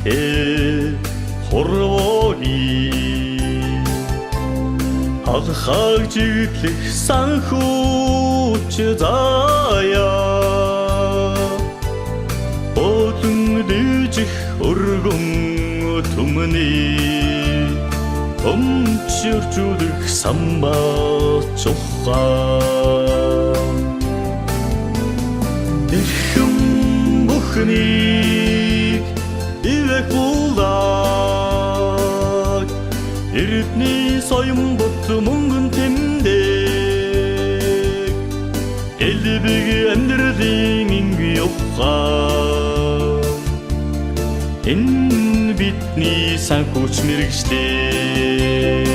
те хорвоги алхаг жиглэх санхүүч заяа болон дижих өргөн түмний өмчөржүүлэх самбач ухаан эрхэм бүхнийг ивэх булаад эрдний соён бот мөнгөн тэмдэг элбэг амьдралын инги ухаан энэ бидний санхүүч мэргэжлээ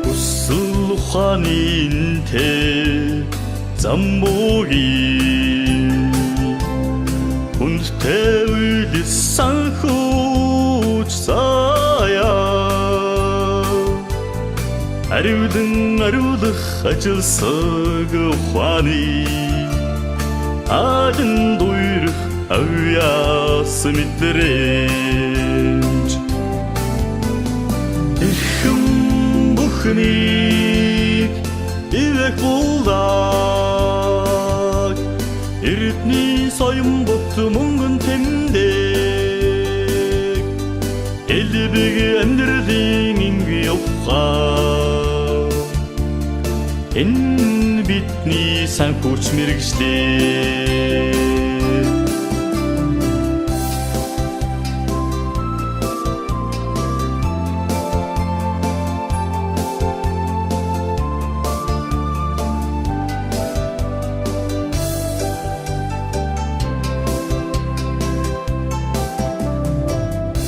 хүсэл ухааны тэ замбогийн хүндтэй үйлс санхүүч заяа ариулах ажилсаг ухааны аден дуйрах авяас мэдрэмж эрхэм бүхнийг ивэх булаад эрдний соён бот мөнгөн тэмдэг элбэг амьдралын инги ухаан энэ бидний санхүүч мэргэжлээ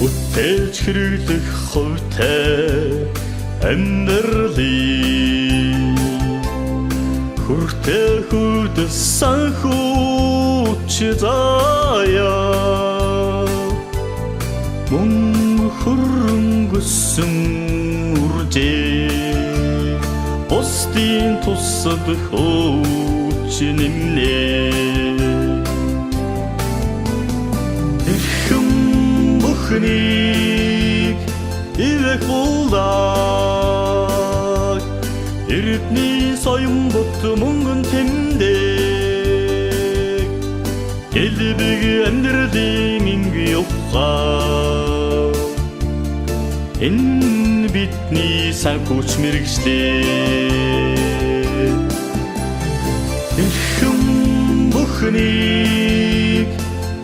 бүтээж хэрэглэх хувьтай амьдралын хүртэй хүдэс санхүүч заяа мөн хөрөнгөсөн үржээ бусдын тусад хөөч нэмнэ бүхнийг ивэх булаад эрдний соён бот мөнгөн тэмдэг элбэг амьдралын инги ухаан энэ бидний санхүүч мэргэжлээ эрхэм бүхнийг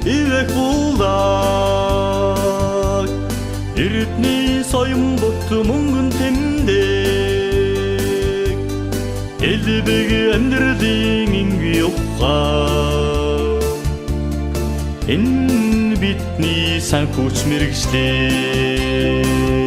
ивэх булаад эрдний соён бот мөнгөн тэмдэг элбэг амьдралын инги ухаан энэ бидний санхүүч мэргэжлээ